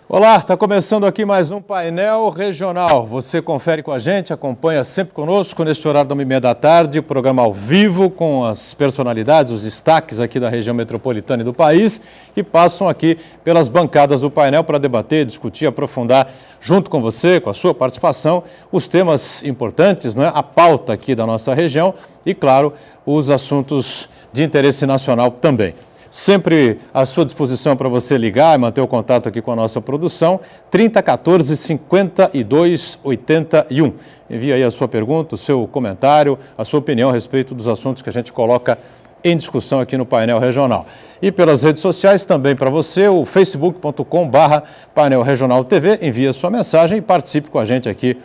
Olá, está começando aqui mais um painel regional. Você confere com a gente, acompanha sempre conosco neste horário da 1h30 da tarde, programa ao vivo com as personalidades, os destaques aqui da região metropolitana e do país, que passam aqui pelas bancadas do painel para debater, discutir, aprofundar junto com você, com a sua participação, os temas importantes, não é? A pauta aqui da nossa região e, claro, os assuntos de interesse nacional também. Sempre à sua disposição para você ligar e manter o contato aqui com a nossa produção, 3014 5281. Envie aí a sua pergunta, o seu comentário, a sua opinião a respeito dos assuntos que a gente coloca em discussão aqui no painel regional. E pelas redes sociais também para você, o facebook.com/painel regional TV, envie a sua mensagem e participe com a gente aqui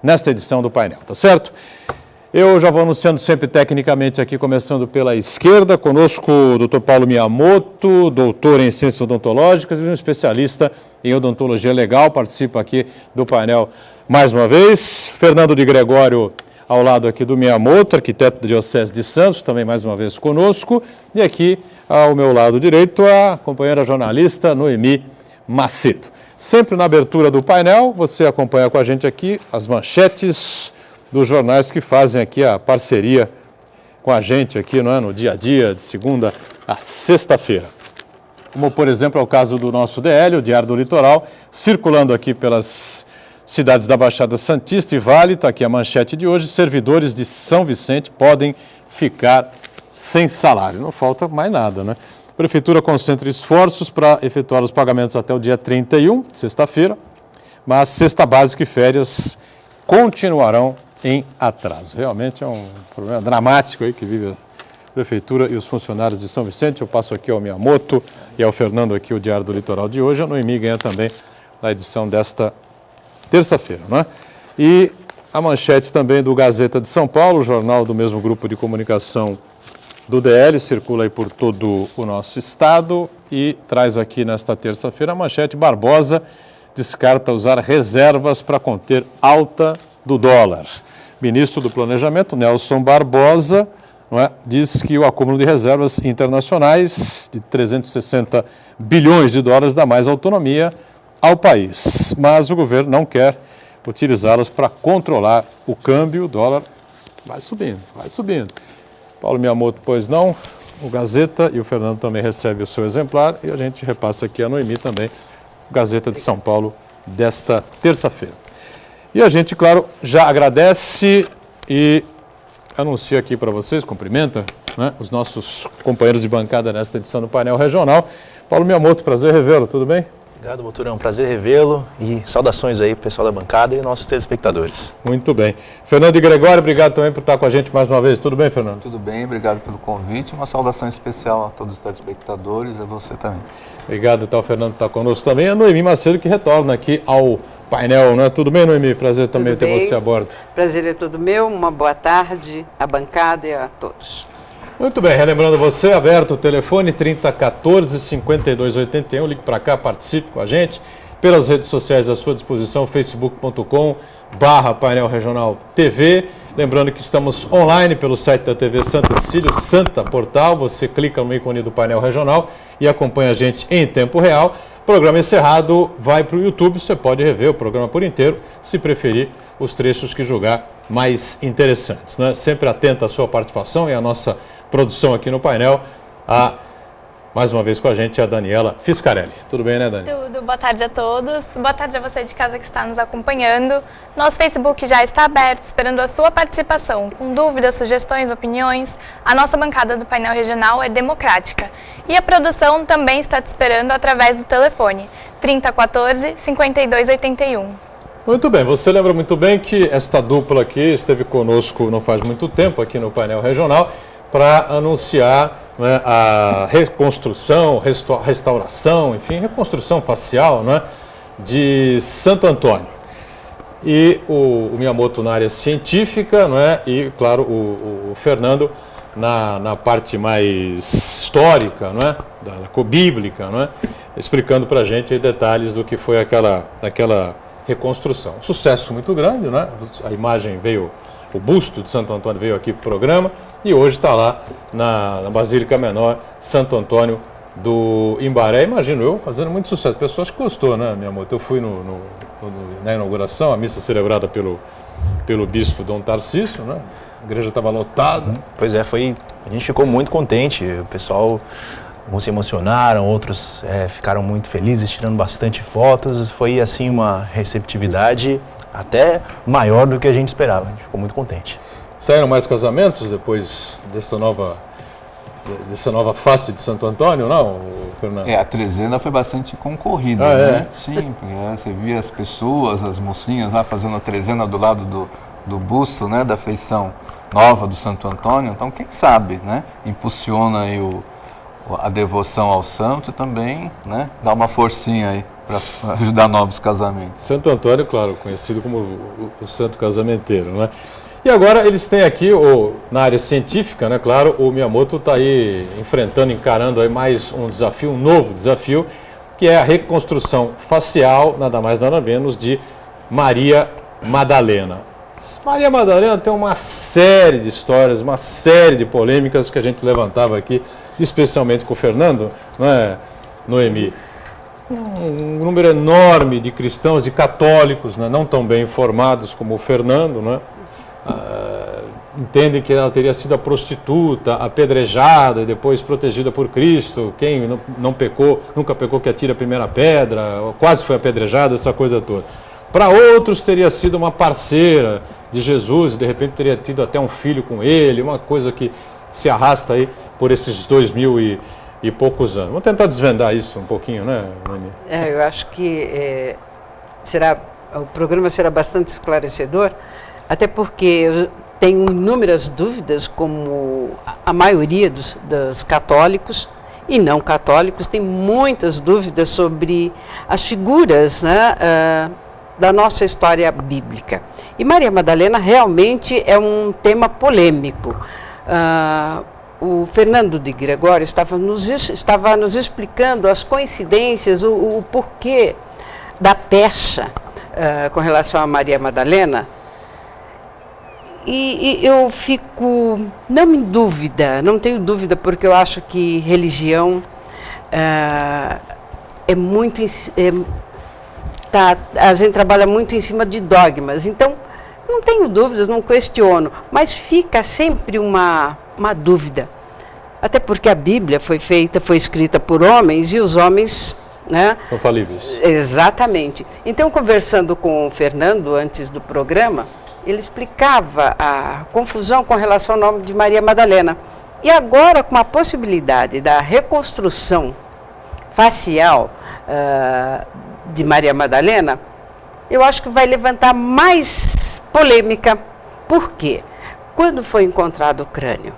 nesta edição do painel, tá certo? Eu já vou anunciando sempre tecnicamente aqui, começando pela esquerda, conosco o Dr. Paulo Miyamoto, doutor em Ciências Odontológicas e um especialista em odontologia legal, participa aqui do painel mais uma vez. Fernando de Gregório ao lado aqui do Miyamoto, arquiteto da Diocese de Santos, também mais uma vez conosco. E aqui ao meu lado direito a companheira jornalista Noemi Macedo. Sempre na abertura do painel, você acompanha com a gente aqui as manchetes dos jornais que fazem aqui a parceria com a gente aqui, não é? No dia a dia, de segunda a sexta-feira. Como, por exemplo, é o caso do nosso DL, o Diário do Litoral, circulando aqui pelas cidades da Baixada Santista e Vale. Está aqui a manchete de hoje: servidores de São Vicente podem ficar sem salário. Não falta mais nada, né? A Prefeitura concentra esforços para efetuar os pagamentos até o dia 31, sexta-feira, mas cesta básica e férias continuarão em atraso. Realmente é um problema dramático aí que vive a Prefeitura e os funcionários de São Vicente. Eu passo aqui ao Miyamoto e ao Fernando aqui o Diário do Litoral de hoje. A Noemi ganha também na edição desta terça-feira, não é? E a manchete também do Gazeta de São Paulo, jornal do mesmo grupo de comunicação do DL, circula aí por todo o nosso estado e traz aqui nesta terça-feira a manchete: Barbosa descarta usar reservas para conter alta do dólar. Ministro do Planejamento, Nelson Barbosa, não é, diz que o acúmulo de reservas internacionais de 360 bilhões de dólares dá mais autonomia ao país, mas o governo não quer utilizá-las para controlar o câmbio. O dólar vai subindo, vai subindo. Paulo Miyamoto, pois não, o Gazeta, e o Fernando também recebe o seu exemplar, e a gente repassa aqui a Noemi também, o Gazeta de São Paulo desta terça-feira. E a gente, claro, já agradece e anuncia aqui para vocês, cumprimenta, né, os nossos companheiros de bancada nesta edição do painel regional. Paulo Miyamoto, prazer revê-lo, tudo bem? Obrigado, Boturão, prazer revê-lo e saudações aí, pessoal da bancada e nossos telespectadores. Muito bem. Fernando de Gregório, obrigado também por estar com a gente mais uma vez. Tudo bem, Fernando? Tudo bem, obrigado pelo convite. Uma saudação especial a todos os telespectadores e a você também. Obrigado, então, o Fernando está conosco também. A Noemi Macedo, que retorna aqui ao painel, não é? Tudo bem, Noemi? Prazer também ter você a bordo. Prazer é todo meu, uma boa tarde à bancada e a todos. Muito bem, relembrando você, aberto o telefone 3014 5281, ligue para cá, participe com a gente, pelas redes sociais à sua disposição, facebook.com/painel regional TV. Lembrando que estamos online pelo site da TV Santa Cecília, Santa Portal, você clica no ícone do painel regional e acompanha a gente em tempo real. Programa encerrado, vai para o YouTube, você pode rever o programa por inteiro, se preferir os trechos que julgar mais interessantes, né? Sempre atenta à sua participação e à nossa produção aqui no painel. Mais uma vez com a gente a Daniela Fiscarelli. Tudo bem, né, Dani? Tudo. Boa tarde a todos. Boa tarde a você de casa que está nos acompanhando. Nosso Facebook já está aberto, esperando a sua participação. Com dúvidas, sugestões, opiniões, a nossa bancada do painel regional é democrática. E a produção também está te esperando através do telefone 3014 5281. Muito bem, você lembra muito bem que esta dupla aqui esteve conosco não faz muito tempo aqui no painel regional para anunciar, né, a reconstrução, restauração, enfim, reconstrução facial, né, de Santo Antônio. E o Miyamoto na área científica, né, e, claro, o Fernando na parte mais histórica, né, bíblica, né, explicando para a gente aí detalhes do que foi aquela reconstrução. Um sucesso muito grande, né? A imagem veio, o busto de Santo Antônio veio aqui para o programa e hoje está lá na Basílica Menor Santo Antônio do Imbaré, imagino eu, fazendo muito sucesso. Pessoas que gostou, né, minha moto? Eu fui na inauguração, a missa celebrada pelo bispo Dom Tarcísio, né? A igreja estava lotada. Pois é, a gente ficou muito contente, o pessoal, alguns se emocionaram, outros ficaram muito felizes, tirando bastante fotos. Foi assim uma receptividade até maior do que a gente esperava, a gente ficou muito contente. Saíram mais casamentos depois dessa nova face de Santo Antônio, não, Fernando? A trezena foi bastante concorrida, né? Sim, porque você via as pessoas, as mocinhas lá fazendo a trezena do lado do busto, né, da feição nova do Santo Antônio. Então, quem sabe, né, impulsiona aí a devoção ao santo e também, né, dá uma forcinha aí para ajudar novos casamentos. Santo Antônio, claro, conhecido como o santo casamenteiro, né? E agora eles têm aqui, na área científica, né, claro, o Miyamoto está aí encarando aí mais um desafio, um novo desafio, que é a reconstrução facial, nada mais nada menos, de Maria Madalena. Maria Madalena tem uma série de histórias, uma série de polêmicas que a gente levantava aqui, especialmente com o Fernando, não é, Noemi? Um número enorme de cristãos, de católicos, né, não tão bem informados como o Fernando, né? Entendem que ela teria sido a prostituta, apedrejada e depois protegida por Cristo. Quem não pecou, nunca pecou, que atira a primeira pedra, quase foi apedrejada, essa coisa toda. Para outros teria sido uma parceira de Jesus, de repente teria tido até um filho com ele, uma coisa que se arrasta aí por esses 2000 e poucos anos. Vamos tentar desvendar isso um pouquinho, né, Noemi? Eu acho que o programa será bastante esclarecedor, até porque eu tenho inúmeras dúvidas, como a maioria dos católicos e não católicos, tem muitas dúvidas sobre as figuras, né, da nossa história bíblica. E Maria Madalena realmente é um tema polêmico. O Fernando de Gregório estava nos explicando as coincidências, o porquê da pecha com relação a Maria Madalena. E eu fico, não em dúvida, não tenho dúvida, porque eu acho que religião a gente trabalha muito em cima de dogmas, então não tenho dúvidas, não questiono, mas fica sempre uma dúvida, até porque a Bíblia foi escrita por homens e os homens, né, são falíveis. Exatamente. Então, conversando com o Fernando antes do programa, ele explicava a confusão com relação ao nome de Maria Madalena. E agora, com a possibilidade da reconstrução facial de Maria Madalena, eu acho que vai levantar mais polêmica. Por quê? Quando foi encontrado o crânio?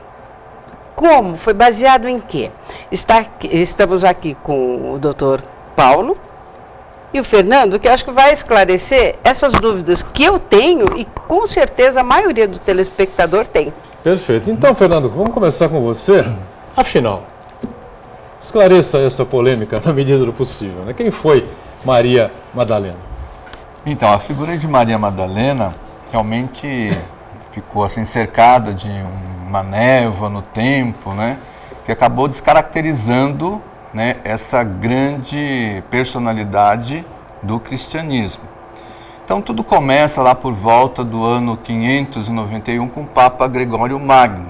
Como? Foi baseado em quê? Estamos aqui com o Dr. Paulo e o Fernando, que eu acho que vai esclarecer essas dúvidas que eu tenho e com certeza a maioria do telespectador tem. Perfeito. Então, Fernando, vamos começar com você. Afinal, esclareça essa polêmica na medida do possível, né? Quem foi Maria Madalena? Então, a figura de Maria Madalena realmente ficou assim cercada de uma névoa no tempo, né? Que acabou descaracterizando, né, essa grande personalidade do cristianismo. Então tudo começa lá por volta do ano 591 com o Papa Gregório Magno.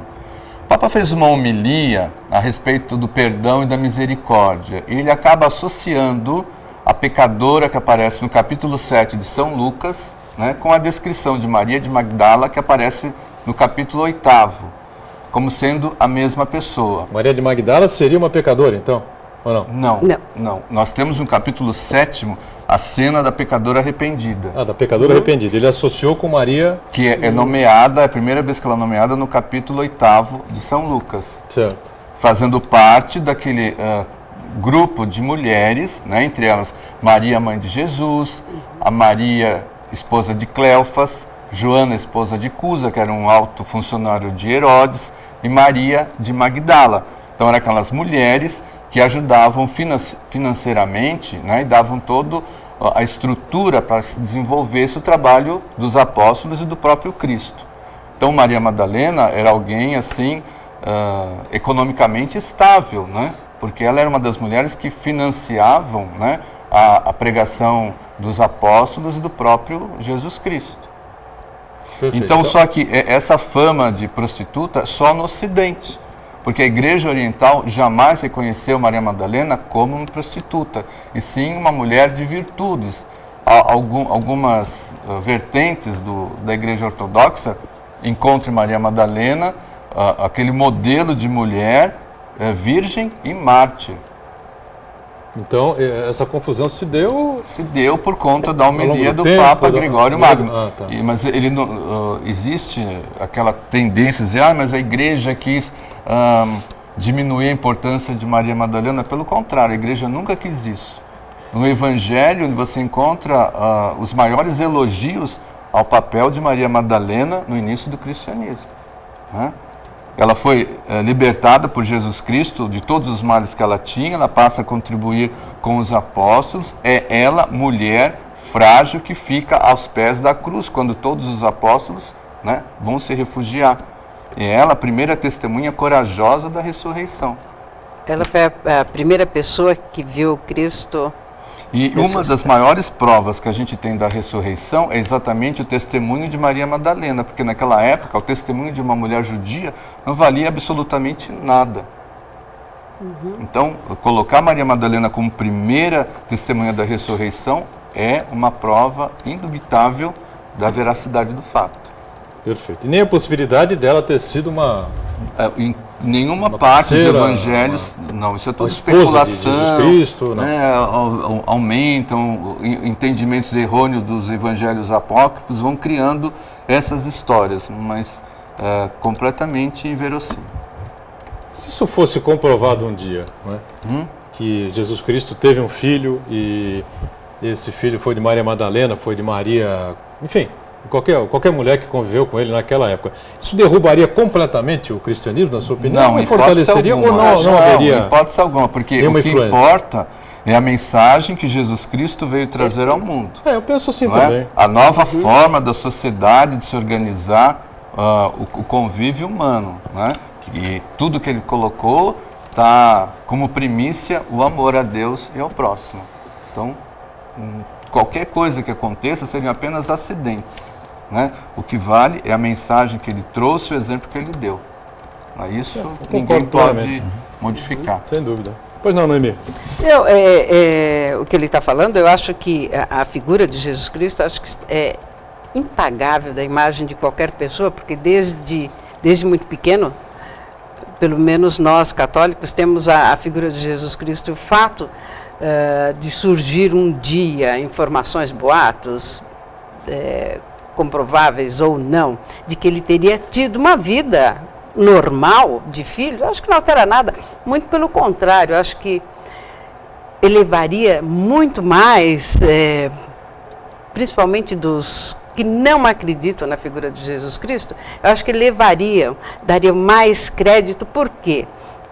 O Papa fez uma homilia a respeito do perdão e da misericórdia. E ele acaba associando a pecadora que aparece no capítulo 7 de São Lucas, né, com a descrição de Maria de Magdala que aparece no capítulo 8º, como sendo a mesma pessoa. Maria de Magdala seria uma pecadora, então? Ou não? Não. Nós temos no capítulo 7º a cena da pecadora arrependida. Da pecadora arrependida. Ele associou com Maria... Que é nomeada, é a primeira vez que ela é nomeada no capítulo 8º de São Lucas. Certo. Fazendo parte daquele grupo de mulheres, né, entre elas Maria, mãe de Jesus, a Maria, esposa de Cleofas, Joana, esposa de Cusa, que era um alto funcionário de Herodes, e Maria de Magdala. Então eram aquelas mulheres que ajudavam financeiramente, né, e davam toda a estrutura para se desenvolvesse o trabalho dos apóstolos e do próprio Cristo. Então Maria Madalena era alguém assim economicamente estável, né? porque ela era uma das mulheres que financiavam, né, a pregação dos apóstolos e do próprio Jesus Cristo. Perfeito. Então, só que essa fama de prostituta só no Ocidente, porque a Igreja Oriental jamais reconheceu Maria Madalena como uma prostituta, e sim uma mulher de virtudes. Algumas vertentes da Igreja Ortodoxa encontram em Maria Madalena aquele modelo de mulher virgem e mártir. Então, essa confusão se deu... Se deu por conta da homilia do tempo, Papa Gregório Magno. Tá. Mas ele existe aquela tendência de dizer, mas a Igreja quis diminuir a importância de Maria Madalena. Pelo contrário, a Igreja nunca quis isso. No Evangelho, você encontra os maiores elogios ao papel de Maria Madalena no início do cristianismo, né? Ela foi libertada por Jesus Cristo de todos os males que ela tinha, ela passa a contribuir com os apóstolos, é ela, mulher frágil, que fica aos pés da cruz, quando todos os apóstolos, né, vão se refugiar. É ela a primeira testemunha corajosa da ressurreição. Ela foi a primeira pessoa que viu Cristo. E uma das maiores provas que a gente tem da ressurreição é exatamente o testemunho de Maria Madalena, porque naquela época o testemunho de uma mulher judia não valia absolutamente nada. Então, colocar Maria Madalena como primeira testemunha da ressurreição é uma prova indubitável da veracidade do fato. Perfeito. E nem a possibilidade dela ter sido uma... Em nenhuma parte dos evangelhos, não, isso é tudo especulação, de Jesus Cristo, né, aumentam entendimentos errôneos dos evangelhos apócrifos, vão criando essas histórias, mas completamente inverossímil. Se isso fosse comprovado um dia, né, que Jesus Cristo teve um filho e esse filho foi de Maria Madalena, foi de Maria, enfim, qualquer mulher que conviveu com ele naquela época, isso derrubaria completamente o cristianismo, na sua opinião? Não, fortaleceria ou não haveria? Não, hipótese alguma, porque o que importa é a mensagem que Jesus Cristo veio trazer ao mundo. Eu penso assim também. A nova forma da sociedade de se organizar o convívio humano, né? E tudo que ele colocou está como primícia o amor a Deus e ao próximo. Então, qualquer coisa que aconteça seriam apenas acidentes, né? O que vale é a mensagem que ele trouxe, o exemplo que ele deu. Isso ninguém pode modificar. Sem dúvida. Pois não, Noemi? O que ele está falando, eu acho que a figura de Jesus Cristo, acho que é impagável da imagem de qualquer pessoa, porque desde muito pequeno, pelo menos nós católicos, temos a figura de Jesus Cristo, o fato de surgir um dia informações, boatos, comprováveis ou não, de que ele teria tido uma vida normal de filho, acho que não altera nada, muito pelo contrário, acho que elevaria muito mais, principalmente dos que não acreditam na figura de Jesus Cristo, eu acho que daria mais crédito, porque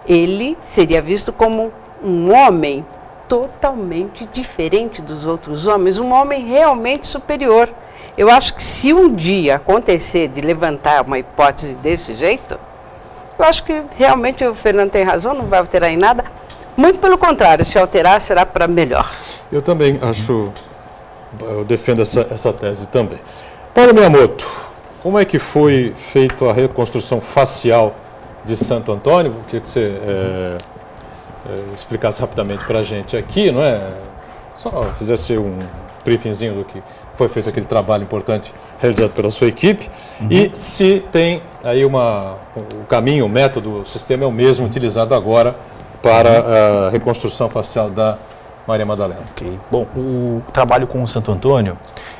ele seria visto como um homem totalmente diferente dos outros homens, um homem realmente superior. Eu acho que se um dia acontecer de levantar uma hipótese desse jeito, eu acho que realmente o Fernando tem razão, não vai alterar em nada. Muito pelo contrário, se alterar será para melhor. Eu também acho, eu defendo essa tese também. Paulo Miyamoto, como é que foi feita a reconstrução facial de Santo Antônio? Eu queria que você explicasse rapidamente para a gente aqui, não é? Só fizesse um briefingzinho do que foi feito aquele trabalho importante realizado pela sua equipe, e se tem aí o caminho, o método, o sistema é o mesmo utilizado agora para a reconstrução facial da Maria Madalena. Ok. Bom, o trabalho com o Santo Antônio,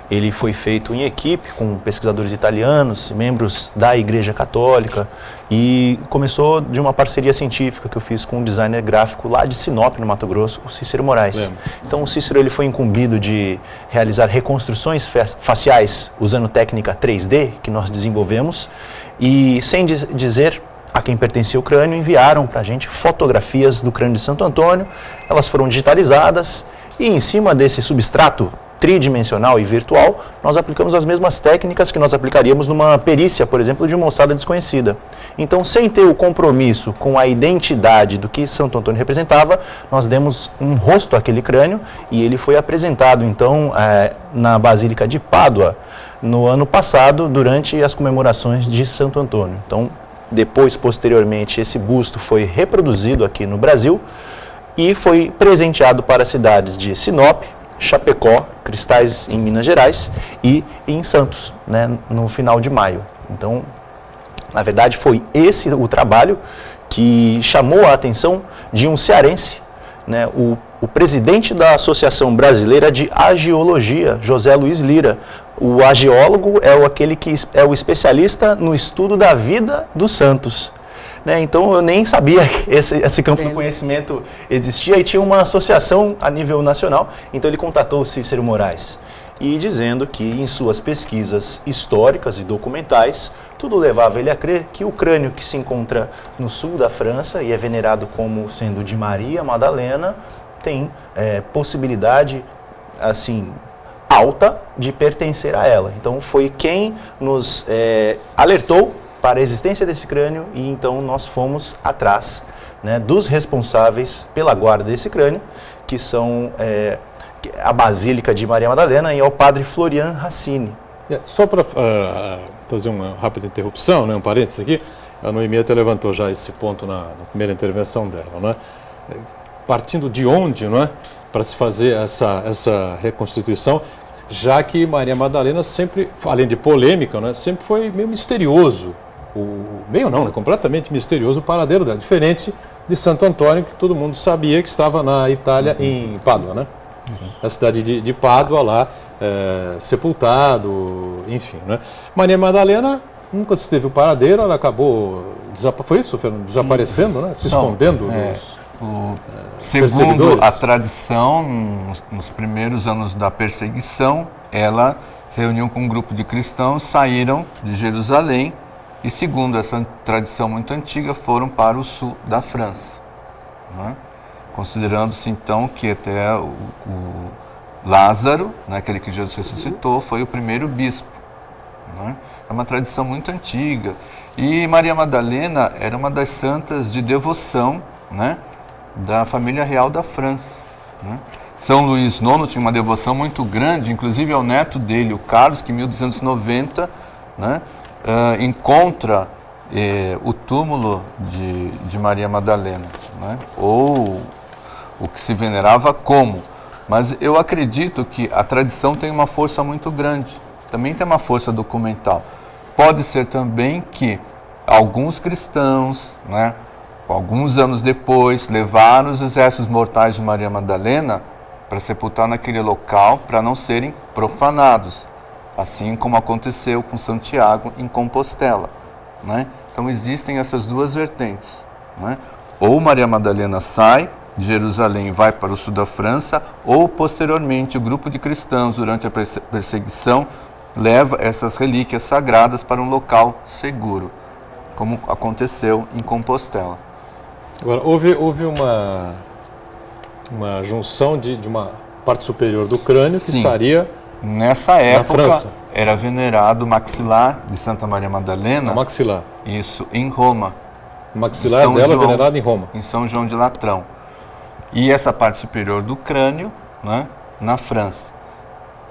ele foi feito em equipe com pesquisadores italianos, membros da Igreja Católica, e começou de uma parceria científica que eu fiz com um designer gráfico lá de Sinop, no Mato Grosso, o Cícero Moraes. Então o Cícero ele foi incumbido de realizar reconstruções faciais usando técnica 3D que nós desenvolvemos, e sem dizer a quem pertencia o crânio, enviaram para a gente fotografias do crânio de Santo Antônio, elas foram digitalizadas e em cima desse substrato tridimensional e virtual, nós aplicamos as mesmas técnicas que nós aplicaríamos numa perícia, por exemplo, de uma ossada desconhecida. Então, sem ter o compromisso com a identidade do que Santo Antônio representava, nós demos um rosto àquele crânio e ele foi apresentado, então, na Basílica de Pádua, no ano passado, durante as comemorações de Santo Antônio. Então, depois, posteriormente, esse busto foi reproduzido aqui no Brasil e foi presenteado para as cidades de Sinop, Chapecó, Cristais em Minas Gerais e em Santos, né, no final de maio. Então, na verdade, foi esse o trabalho que chamou a atenção de um cearense, né, o presidente da Associação Brasileira de Agiologia, José Luiz Lira. O agiólogo é aquele que é o especialista no estudo da vida dos santos. Né, então eu nem sabia que esse campo do conhecimento existia e tinha uma associação a nível nacional. Então ele contatou o Cícero Moraes e dizendo que em suas pesquisas históricas e documentais, tudo levava ele a crer que o crânio que se encontra no sul da França e é venerado como sendo de Maria Madalena, tem possibilidade assim alta de pertencer a ela. Então foi quem nos alertou para a existência desse crânio e então nós fomos atrás, né, dos responsáveis pela guarda desse crânio, que são a Basílica de Maria Madalena e é o padre Florian Racine. Só para fazer uma rápida interrupção, né, um parênteses aqui, a Noemi até levantou já esse ponto na primeira intervenção dela, né? Partindo de onde, não é, para se fazer essa reconstituição, já que Maria Madalena sempre, além de polêmica, né, sempre foi meio misterioso, meio não, né, completamente misterioso o paradeiro dela, diferente de Santo Antônio, que todo mundo sabia que estava na Itália, em Pádua, né? Na cidade de Pádua, lá, sepultado, enfim, né? Maria Madalena nunca se teve o paradeiro, ela acabou, foi isso, Fernando? Desaparecendo, né? Se escondendo dos segundo a tradição, nos primeiros anos da perseguição, ela se reuniu com um grupo de cristãos, saíram de Jerusalém e, segundo essa tradição muito antiga, foram para o sul da França, né? Considerando-se então que até o Lázaro, né, aquele que Jesus ressuscitou, foi o primeiro bispo, né? É uma tradição muito antiga. E Maria Madalena era uma das santas de devoção, né, da família real da França, né? São Luís IX tinha uma devoção muito grande, inclusive ao neto dele, o Carlos, que em 1290, né, encontra o túmulo de Maria Madalena, né, ou o que se venerava como. Mas eu acredito que a tradição tem uma força muito grande, também tem uma força documental. Pode ser também que alguns cristãos, né, alguns anos depois, levaram os restos mortais de Maria Madalena para sepultar naquele local para não serem profanados, assim como aconteceu com Santiago em Compostela, né? Então existem essas duas vertentes, né? Ou Maria Madalena sai de Jerusalém e vai para o sul da França, ou posteriormente o grupo de cristãos durante a perseguição leva essas relíquias sagradas para um local seguro, como aconteceu em Compostela. Agora, houve uma junção de uma parte superior do crânio que estaria nessa época, França. Era venerado o maxilar de Santa Maria Madalena. O maxilar. Isso, em Roma. O maxilar dela é venerado em Roma. Em São João de Latrão. E essa parte superior do crânio, né, na França.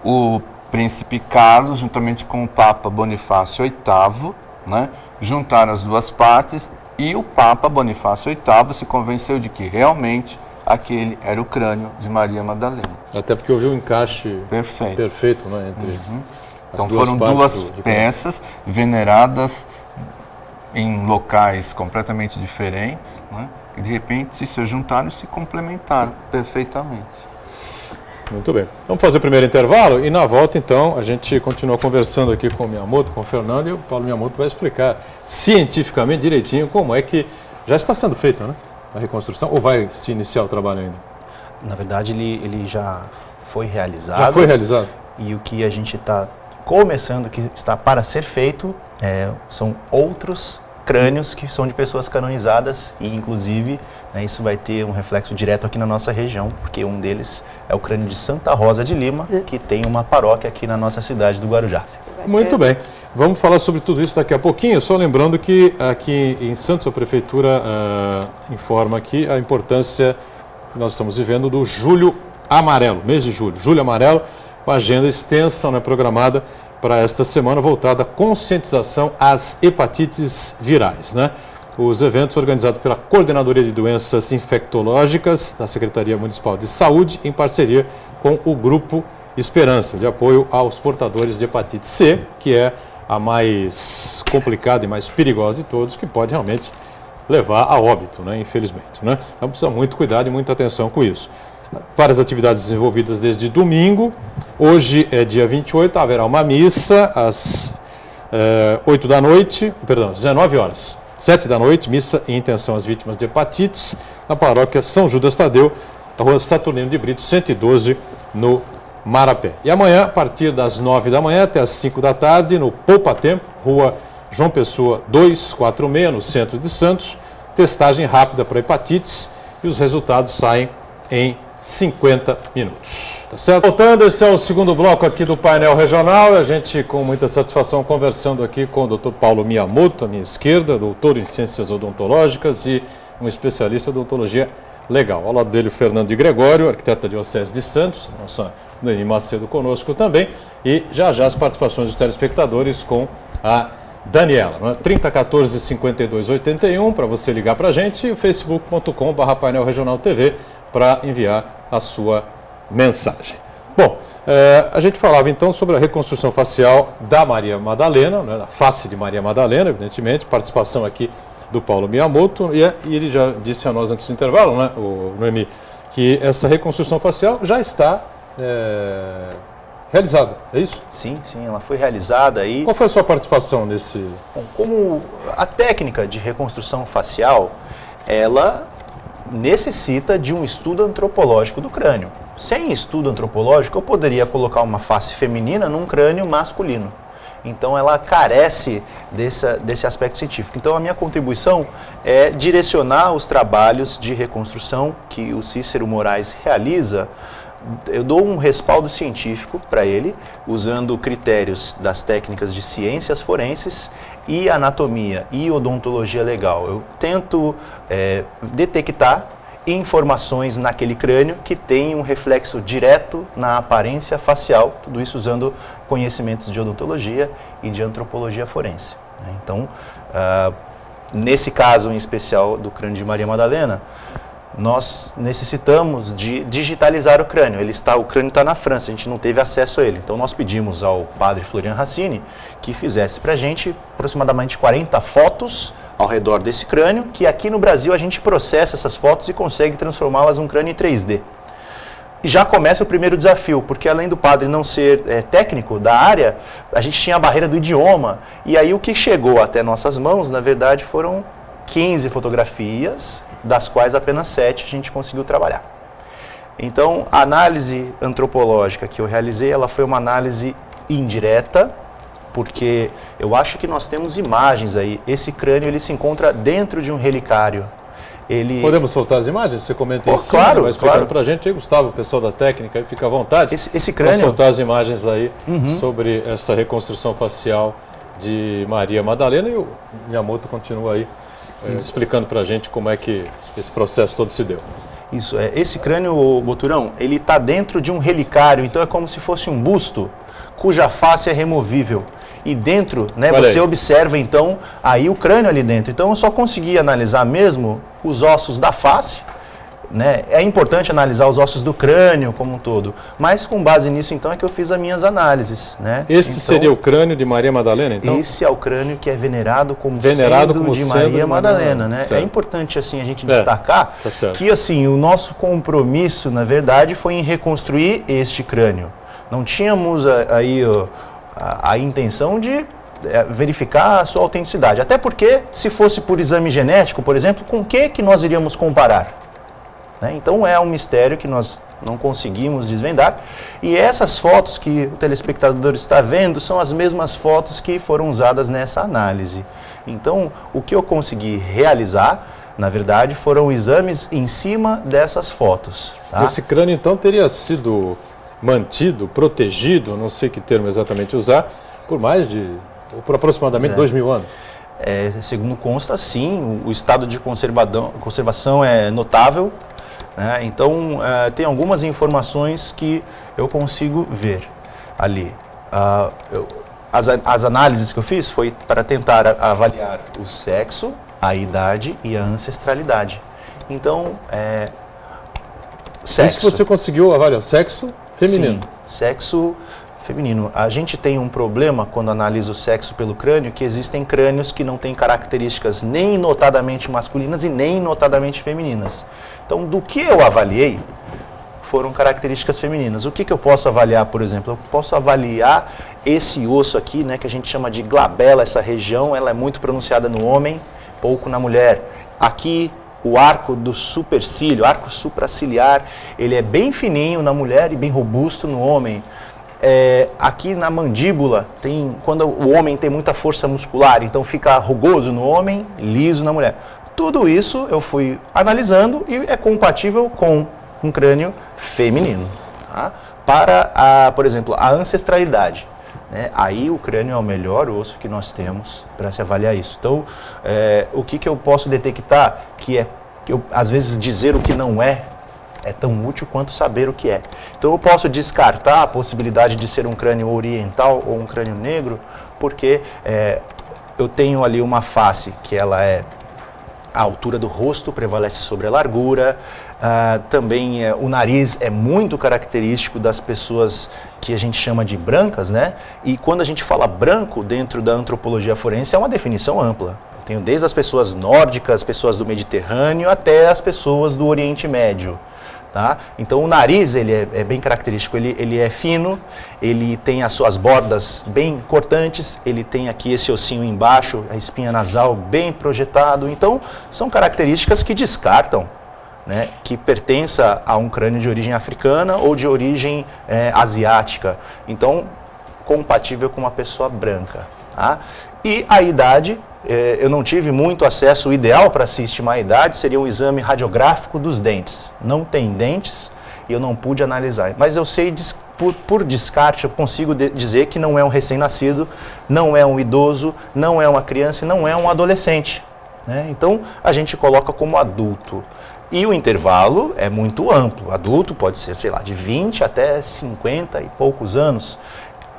O príncipe Carlos, juntamente com o Papa Bonifácio VIII, né, juntaram as duas partes e o Papa Bonifácio VIII se convenceu de que realmente aquele era o crânio de Maria Madalena. Até porque houve um encaixe perfeito, né, entre então foram duas peças veneradas em locais completamente diferentes, né, que de repente se juntaram e se complementaram perfeitamente. Muito bem. Vamos fazer o primeiro intervalo e na volta, então, a gente continua conversando aqui com o Miyamoto, com o Fernando, e o Paulo Miyamoto vai explicar cientificamente direitinho como é que já está sendo feita, né, a reconstrução, ou vai se iniciar o trabalho ainda? Na verdade, ele já foi realizado. Já foi realizado? E o que a gente está começando, que está para ser feito, são outros crânios que são de pessoas canonizadas e, inclusive, né, isso vai ter um reflexo direto aqui na nossa região, porque um deles é o crânio de Santa Rosa de Lima, que tem uma paróquia aqui na nossa cidade do Guarujá. Muito bem. Vamos falar sobre tudo isso daqui a pouquinho, só lembrando que aqui em Santos a Prefeitura informa aqui a importância que nós estamos vivendo do Julho Amarelo, mês de julho. Julho Amarelo, com agenda extensa, né, programada para esta semana, voltada à conscientização às hepatites virais, né? Os eventos organizados pela Coordenadoria de Doenças Infectológicas da Secretaria Municipal de Saúde, em parceria com o Grupo Esperança, de apoio aos portadores de hepatite C, que é a mais complicada e mais perigosa de todos, que pode realmente levar a óbito, né, infelizmente, né? Então precisa muito cuidado e muita atenção com isso. Várias atividades desenvolvidas desde domingo. Hoje é dia 28, haverá uma missa às 19 horas. 7 da noite, missa em intenção às vítimas de hepatites, na paróquia São Judas Tadeu, na rua Saturnino de Brito, 112, no Marapé. E amanhã, a partir das 9 da manhã até as 5 da tarde, no Poupa Tempo, rua João Pessoa 246, no centro de Santos, testagem rápida para hepatites e os resultados saem em 50 minutos. Tá certo? Voltando, esse é o segundo bloco aqui do painel regional. A gente, com muita satisfação, conversando aqui com o Dr. Paulo Miyamoto, à minha esquerda, doutor em ciências odontológicas e um especialista em odontologia legal. Ao lado dele, o Fernando de Gregório, arquiteto da Diocese de Santos, nossa Noemi Macedo conosco também. E já as participações dos telespectadores com a Daniela, né? 3014-5281 para você ligar para a gente e o facebook.com/painel regional TV para enviar a sua mensagem. Bom, a gente falava então sobre a reconstrução facial da Maria Madalena, né, da face de Maria Madalena, evidentemente, participação aqui do Paulo Miyamoto, e ele já disse a nós antes do intervalo, né, o Noemi, que essa reconstrução facial já está realizada, é isso? Sim, ela foi realizada aí. Qual foi a sua participação nesse... Bom, como a técnica de reconstrução facial, ela necessita de um estudo antropológico do crânio. Sem estudo antropológico, eu poderia colocar uma face feminina num crânio masculino. Então, ela carece desse aspecto científico. Então, a minha contribuição é direcionar os trabalhos de reconstrução que o Cícero Moraes realiza. Eu dou um respaldo científico para ele, usando critérios das técnicas de ciências forenses e anatomia e odontologia legal. Eu tento detectar informações naquele crânio que tem um reflexo direto na aparência facial, tudo isso usando conhecimentos de odontologia e de antropologia forense. Então, nesse caso em especial do crânio de Maria Madalena, nós necessitamos de digitalizar o crânio. O crânio está na França, a gente não teve acesso a ele. Então nós pedimos ao padre Florian Racine que fizesse para a gente aproximadamente 40 fotos ao redor desse crânio, que aqui no Brasil a gente processa essas fotos e consegue transformá-las num crânio em 3D. E já começa o primeiro desafio, porque além do padre não ser técnico da área, a gente tinha a barreira do idioma. E aí o que chegou até nossas mãos, na verdade, foram 15 fotografias, das quais apenas 7 a gente conseguiu trabalhar. Então, a análise antropológica que eu realizei, ela foi uma análise indireta, porque eu acho que nós temos imagens aí. Esse crânio, ele se encontra dentro de um relicário. Podemos soltar as imagens? Você comenta isso? Claro, vai explicando para a gente aí, Gustavo, o pessoal da técnica, aí fica à vontade. Esse crânio... Vamos soltar as imagens aí sobre essa reconstrução facial de Maria Madalena, e o Miyamoto continua aí explicando para a gente como é que esse processo todo se deu. Isso, esse crânio, Boturão, ele está dentro de um relicário, então é como se fosse um busto cuja face é removível. E dentro, né, você observa então aí o crânio ali dentro. Então eu só consegui analisar mesmo os ossos da face, né? É importante analisar os ossos do crânio como um todo, mas com base nisso então é que eu fiz as minhas análises, né? Este seria o crânio de Maria Madalena, então? Esse é o crânio que é venerado como sendo de Maria Madalena, né? É importante assim a gente destacar que assim o nosso compromisso, na verdade, foi em reconstruir este crânio. Não tínhamos aí a intenção de verificar a sua autenticidade, até porque se fosse por exame genético, por exemplo, com que nós iríamos comparar? né? Então é um mistério que nós não conseguimos desvendar. E essas fotos que o telespectador está vendo são as mesmas fotos que foram usadas nessa análise. Então, o que eu consegui realizar, na verdade, foram exames em cima dessas fotos. Tá? Esse crânio, então, teria sido mantido, protegido, não sei que termo exatamente usar, por aproximadamente 2.000 anos. Segundo consta, sim, o estado de conservação é notável, né? Então, tem algumas informações que eu consigo ver ali. As análises que eu fiz foi para tentar avaliar o sexo, a idade e a ancestralidade. Então, sexo. Isso você conseguiu avaliar, sexo feminino? Sim, sexo feminino. A gente tem um problema quando analisa o sexo pelo crânio, que existem crânios que não têm características nem notadamente masculinas e nem notadamente femininas. Então, do que eu avaliei, foram características femininas. O que eu posso avaliar, por exemplo? Eu posso avaliar esse osso aqui, né, que a gente chama de glabela, essa região, ela é muito pronunciada no homem, pouco na mulher. Aqui, o arco do supercílio, arco supraciliar, ele é bem fininho na mulher e bem robusto no homem. Aqui na mandíbula, quando o homem tem muita força muscular, então fica rugoso no homem, liso na mulher. Tudo isso eu fui analisando e é compatível com um crânio feminino. Tá? Para, por exemplo, a ancestralidade, né? Aí o crânio é o melhor osso que nós temos para se avaliar isso. Então, o que eu posso detectar, que às vezes dizer o que não é tão útil quanto saber o que é. Então eu posso descartar a possibilidade de ser um crânio oriental ou um crânio negro, porque eu tenho ali uma face que ela a altura do rosto prevalece sobre a largura, também o nariz é muito característico das pessoas que a gente chama de brancas, né? E quando a gente fala branco dentro da antropologia forense é uma definição ampla. Eu tenho desde as pessoas nórdicas, pessoas do Mediterrâneo, até as pessoas do Oriente Médio. Tá? Então o nariz ele é bem característico, ele é fino, ele tem as suas bordas bem cortantes, ele tem aqui esse ossinho embaixo, a espinha nasal bem projetado. Então são características que descartam, né, que pertença a um crânio de origem africana ou de origem asiática. Então compatível com uma pessoa branca. Tá? E a idade, eu não tive muito acesso. O ideal para se estimar a idade seria um exame radiográfico dos dentes. Não tem dentes e eu não pude analisar. Mas eu sei, por descarte, eu consigo dizer que não é um recém-nascido, não é um idoso, não é uma criança e não é um adolescente. Né? Então a gente coloca como adulto. E o intervalo é muito amplo. Adulto pode ser, sei lá, de 20 até 50 e poucos anos.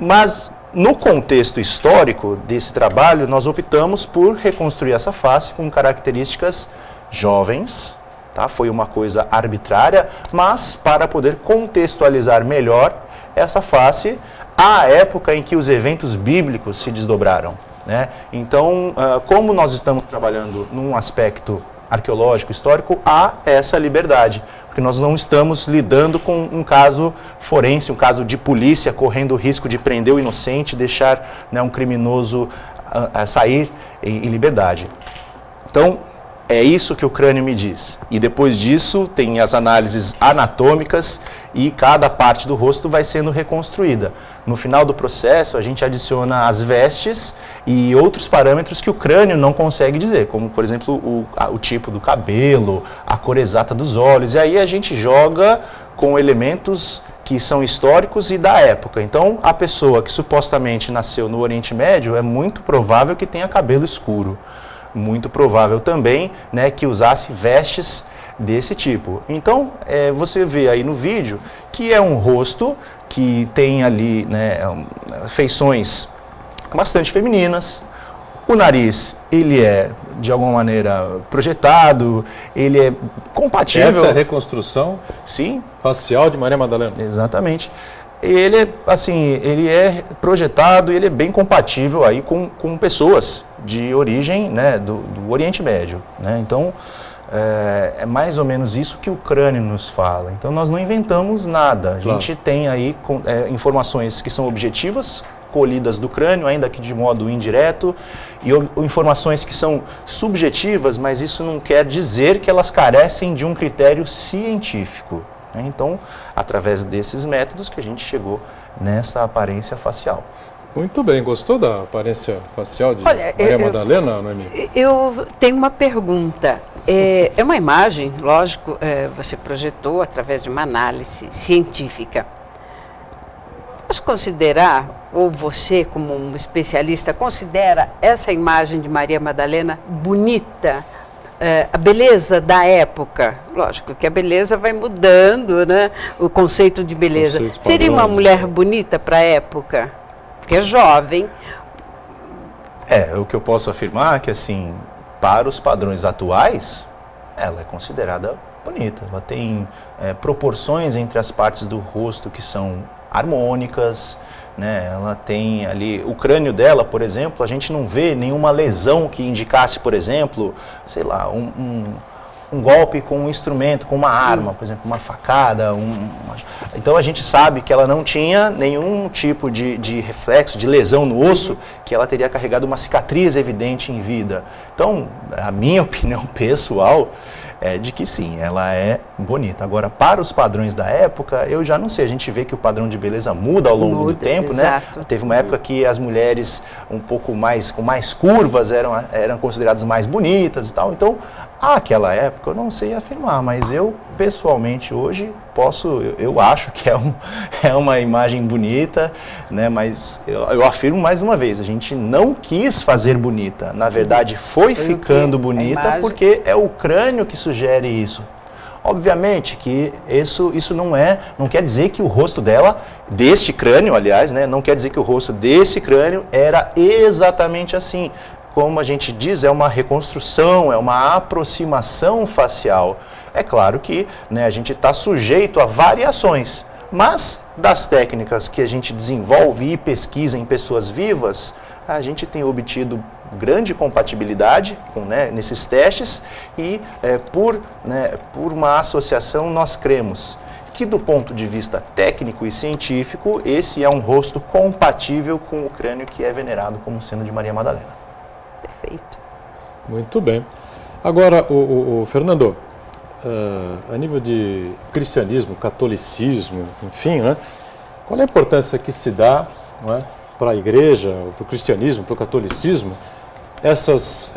Mas no contexto histórico desse trabalho, nós optamos por reconstruir essa face com características jovens, tá? Foi uma coisa arbitrária, mas para poder contextualizar melhor essa face à época em que os eventos bíblicos se desdobraram, né? Então, como nós estamos trabalhando num aspecto arqueológico, histórico, há essa liberdade, porque nós não estamos lidando com um caso forense, um caso de polícia correndo o risco de prender o inocente, deixar, né, um criminoso sair em liberdade. Então, é isso que o crânio me diz. E depois disso, tem as análises anatômicas e cada parte do rosto vai sendo reconstruída. No final do processo, a gente adiciona as vestes e outros parâmetros que o crânio não consegue dizer, como, por exemplo, o tipo do cabelo, a cor exata dos olhos. E aí a gente joga com elementos que são históricos e da época. Então, a pessoa que supostamente nasceu no Oriente Médio é muito provável que tenha cabelo escuro. Muito provável também, né, que usasse vestes desse tipo. Então, você vê aí no vídeo que é um rosto que tem ali, né, feições bastante femininas. O nariz, ele é, de alguma maneira, projetado, ele é compatível. Essa é a reconstrução, sim, facial de Maria Madalena? Exatamente. Ele, assim, ele é projetado e ele é bem compatível aí com pessoas de origem, né, do Oriente Médio, né? Então, é mais ou menos isso que o crânio nos fala. Então, nós não inventamos nada. A gente tem aí informações que são objetivas, colhidas do crânio, ainda que de modo indireto, e informações que são subjetivas, mas isso não quer dizer que elas carecem de um critério científico, né? Então, através desses métodos que a gente chegou nessa aparência facial. Muito bem, gostou da aparência facial de Maria Madalena, Noemi? Eu tenho uma pergunta. É uma imagem, lógico, você projetou através de uma análise científica. Mas considerar, ou você como um especialista, considera essa imagem de Maria Madalena bonita? A beleza da época, lógico que a beleza vai mudando, né? O conceito de beleza. Seria uma mulher bonita para a época? Porque é jovem. O que eu posso afirmar é que, assim, para os padrões atuais, ela é considerada bonita. Ela tem proporções entre as partes do rosto que são harmônicas, né? Ela tem ali, o crânio dela, por exemplo, a gente não vê nenhuma lesão que indicasse, por exemplo, sei lá, um golpe com um instrumento, com uma arma, por exemplo, uma facada. Então a gente sabe que ela não tinha nenhum tipo de reflexo, de lesão no osso, que ela teria carregado uma cicatriz evidente em vida. Então, a minha opinião pessoal é de que sim, ela é bonita. Agora, para os padrões da época, eu já não sei. A gente vê que o padrão de beleza muda ao longo do tempo, exato, né? Teve uma época que as mulheres um pouco mais, com mais curvas, eram consideradas mais bonitas e tal. Então, àquela época, eu não sei afirmar, mas eu, pessoalmente, hoje, eu acho que é uma imagem bonita, né? Mas eu afirmo mais uma vez, a gente não quis fazer bonita. Na verdade, foi ficando bonita porque é o crânio que sugere isso. Obviamente que isso não quer dizer que o rosto dela, deste crânio, aliás, né? Não quer dizer que o rosto desse crânio era exatamente assim. Como a gente diz, é uma reconstrução, é uma aproximação facial. É claro que, né, a gente está sujeito a variações, mas das técnicas que a gente desenvolve e pesquisa em pessoas vivas, a gente tem obtido grande compatibilidade nesses testes e por uma associação nós cremos que do ponto de vista técnico e científico, esse é um rosto compatível com o crânio que é venerado como sendo de Maria Madalena. Perfeito. Muito bem. Agora, o Fernando, a nível de cristianismo, catolicismo, enfim, né, qual é a importância que se dá, não é, para a igreja, para o cristianismo, para o catolicismo, essas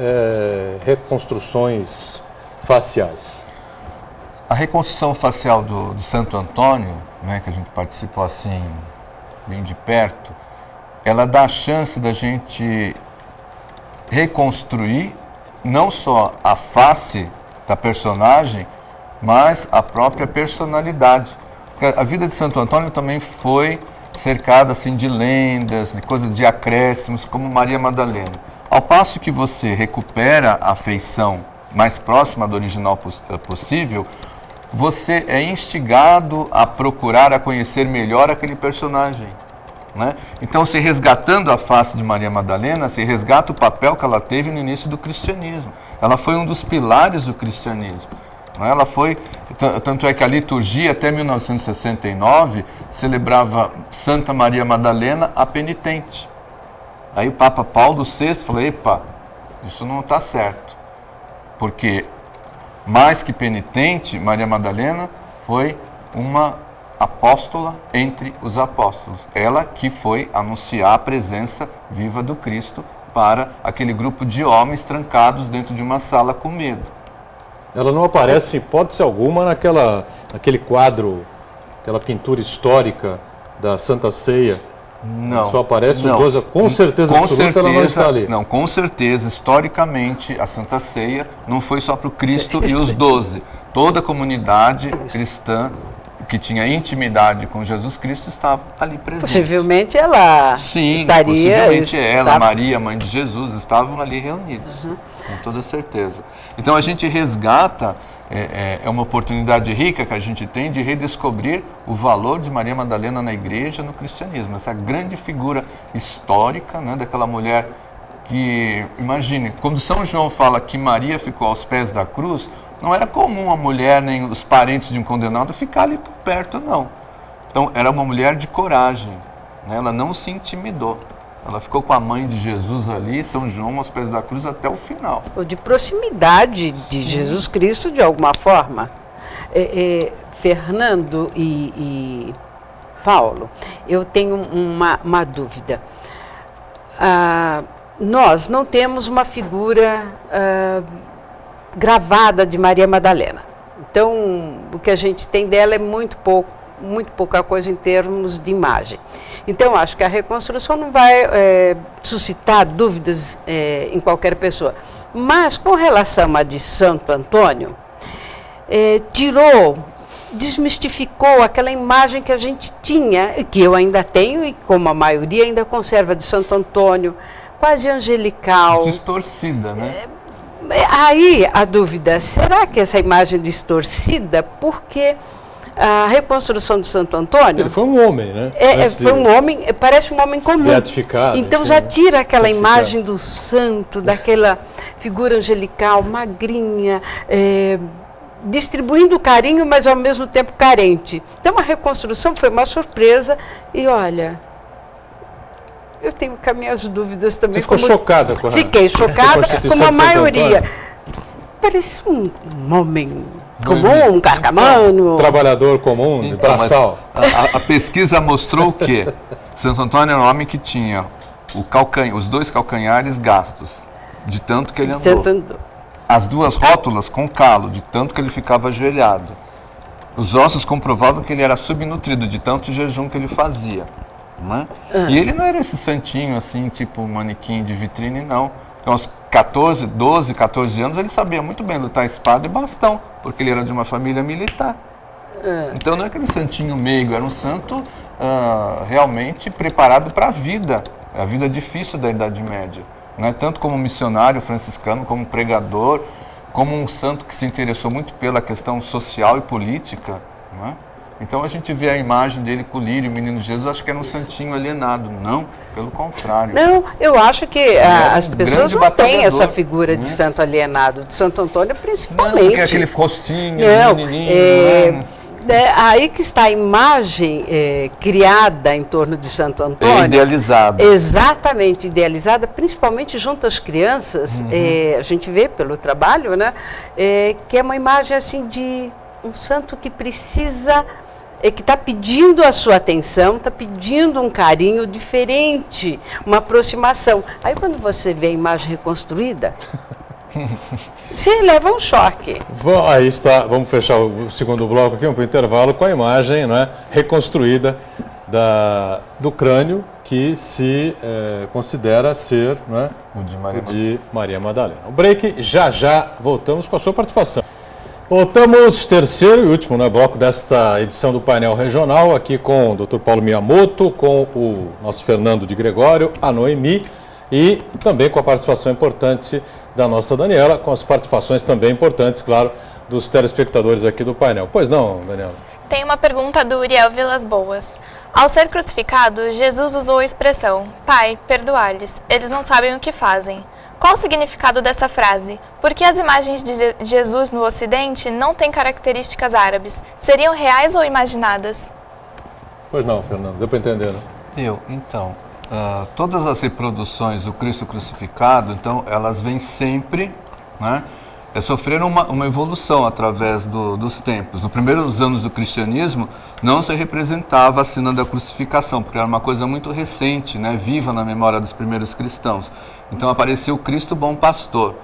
reconstruções faciais? A reconstrução facial de Santo Antônio, né, que a gente participou assim, bem de perto, ela dá a chance da gente reconstruir não só a face da personagem, mas a própria personalidade. Porque a vida de Santo Antônio também foi cercada assim, de lendas, de coisas de acréscimos, como Maria Madalena. Ao passo que você recupera a feição mais próxima do original possível, você é instigado a procurar, a conhecer melhor aquele personagem. Né? Então, se resgatando a face de Maria Madalena, se resgata o papel que ela teve no início do cristianismo. Ela foi um dos pilares do cristianismo. Né? Ela foi, tanto é que a liturgia, até 1969, celebrava Santa Maria Madalena, a penitente. Aí o Papa Paulo VI falou, epa, isso não está certo. Porque, mais que penitente, Maria Madalena foi uma apóstola entre os apóstolos. Ela que foi anunciar a presença viva do Cristo para aquele grupo de homens trancados dentro de uma sala com medo. Ela não aparece, em hipótese alguma, naquele quadro, aquela pintura histórica da Santa Ceia. Não. Só aparece os dois, com certeza absoluta ela não está ali. Não, com certeza, historicamente, a Santa Ceia não foi só para o Cristo e os 12. Toda a comunidade cristã que tinha intimidade com Jesus Cristo estava ali presente. Possivelmente ela possivelmente ela, Maria, mãe de Jesus, estavam ali reunidos, com toda certeza. Então a gente resgata, é uma oportunidade rica que a gente tem de redescobrir o valor de Maria Madalena na igreja, no cristianismo. Essa grande figura histórica, né, daquela mulher que, imagine, quando São João fala que Maria ficou aos pés da cruz, não era comum a mulher, nem os parentes de um condenado ficar ali por perto, não. Então, era uma mulher de coragem, né? Ela não se intimidou. Ela ficou com a mãe de Jesus ali, São João, aos pés da cruz, até o final. Ou de proximidade de Jesus Cristo, de alguma forma. Fernando e Paulo, eu tenho uma dúvida. Nós não temos uma figura gravada de Maria Madalena. Então, o que a gente tem dela é muito pouca coisa em termos de imagem. Então, acho que a reconstrução não vai suscitar dúvidas em qualquer pessoa. Mas, com relação à de Santo Antônio, desmistificou aquela imagem que a gente tinha, que eu ainda tenho, e como a maioria ainda conserva, de Santo Antônio, quase angelical. Distorcida, né? Aí a dúvida, será que essa imagem distorcida, porque a reconstrução de Santo Antônio... Ele foi um homem, né? Foi um homem, parece um homem comum. Beatificado. Então enfim, já tira aquela imagem santificado. do santo, daquela figura angelical, magrinha, distribuindo carinho, mas ao mesmo tempo carente. Então a reconstrução foi uma surpresa e olha... Eu tenho com as minhas dúvidas também. Você ficou chocada com a Fiquei chocada, como a de Santo maioria. Antônio? Parece um homem comum, um carcamano. Trabalhador comum, de braçal. A pesquisa mostrou o quê? Santo Antônio era um homem que tinha os 2 calcanhares gastos, de tanto que ele andou. As 2 rótulas com calo, de tanto que ele ficava ajoelhado. Os ossos comprovavam que ele era subnutrido, de tanto jejum que ele fazia. Né? E ele não era esse santinho assim, tipo manequim de vitrine, não. Então, aos 12, 14 anos, ele sabia muito bem lutar espada e bastão, porque ele era de uma família militar. Então não é aquele santinho meigo, era um santo realmente preparado para a vida difícil da Idade Média. Né? Tanto como missionário franciscano, como pregador, como um santo que se interessou muito pela questão social e política. Né? Então a gente vê a imagem dele com o lírio, o menino Jesus, acho que era um santinho alienado. Não, pelo contrário. Não, eu acho que as pessoas não têm essa figura de né? santo alienado, de Santo Antônio principalmente. Não, que é aquele rostinho, menininho. Aí que está a imagem criada em torno de Santo Antônio. Idealizada. Exatamente, idealizada, principalmente junto às crianças. A gente vê pelo trabalho, né? Que é uma imagem assim de um santo que precisa... que está pedindo a sua atenção, está pedindo um carinho diferente, uma aproximação. Aí quando você vê a imagem reconstruída, você leva um choque. Aí está, vamos fechar o segundo bloco aqui, vamos para o intervalo, com a imagem, né, reconstruída do crânio que se considera ser, né, o de Maria Madalena. O break, já voltamos com a sua participação. Voltamos, terceiro e último, né, bloco desta edição do Painel Regional, aqui com o Dr. Paulo Miyamoto, com o nosso Fernando de Gregório, a Noemi, e também com a participação importante da nossa Daniela, com as participações também importantes, claro, dos telespectadores aqui do painel. Pois não, Daniela? Tem uma pergunta do Uriel Vilas Boas. Ao ser crucificado, Jesus usou a expressão: Pai, perdoa-lhes, eles não sabem o que fazem. Qual o significado dessa frase? Por que as imagens de Jesus no Ocidente não têm características árabes? Seriam reais ou imaginadas? Pois não, Fernando, deu para entender, né? Então, todas as reproduções do Cristo crucificado, então, elas vêm sempre, né, sofreram uma evolução através dos tempos. Nos primeiros anos do cristianismo, não se representava a cena da crucificação, porque era uma coisa muito recente, né, viva na memória dos primeiros cristãos. Então apareceu o Cristo Bom Pastor.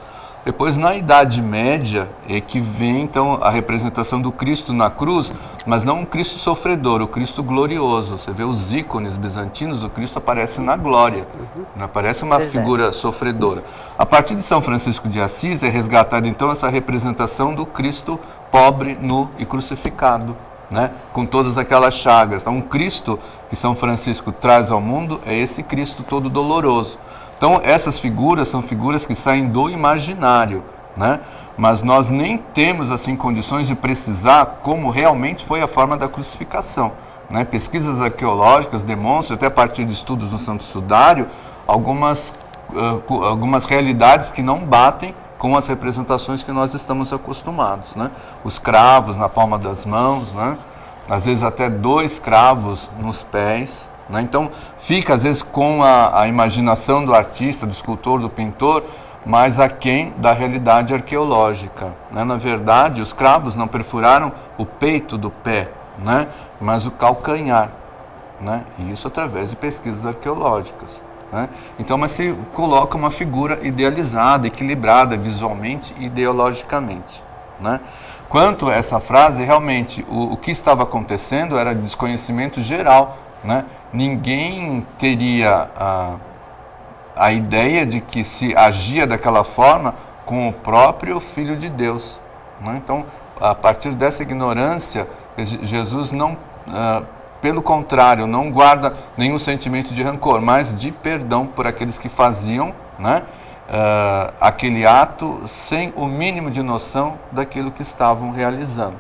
Depois, na Idade Média, é que vem então a representação do Cristo na cruz, mas não um Cristo sofredor, o Cristo glorioso. Você vê os ícones bizantinos, o Cristo aparece na glória, não aparece uma figura sofredora. A partir de São Francisco de Assis é resgatada então essa representação do Cristo pobre, nu e crucificado, né? Com todas aquelas chagas. Então, um Cristo que São Francisco traz ao mundo é esse Cristo todo doloroso. Então, essas figuras são figuras que saem do imaginário, né? Mas nós nem temos assim condições de precisar como realmente foi a forma da crucificação, né? Pesquisas arqueológicas demonstram, até a partir de estudos no Santo Sudário, algumas realidades que não batem com as representações que nós estamos acostumados, né? Os cravos na palma das mãos, né? Às vezes até 2 cravos nos pés, né? Então, fica às vezes com a imaginação do artista, do escultor, do pintor, mas aquém da realidade arqueológica, né? Na verdade, os cravos não perfuraram o peito do pé, né? Mas o calcanhar, né? E isso através de pesquisas arqueológicas, né? Então, mas se coloca uma figura idealizada, equilibrada visualmente e ideologicamente, né? Quanto a essa frase, realmente, o que estava acontecendo era desconhecimento geral, né? Ninguém teria a ideia de que se agia daquela forma com o próprio Filho de Deus, né? Então, a partir dessa ignorância, Jesus não, pelo contrário, não guarda nenhum sentimento de rancor, mas de perdão por aqueles que faziam, né, aquele ato sem o mínimo de noção daquilo que estavam realizando,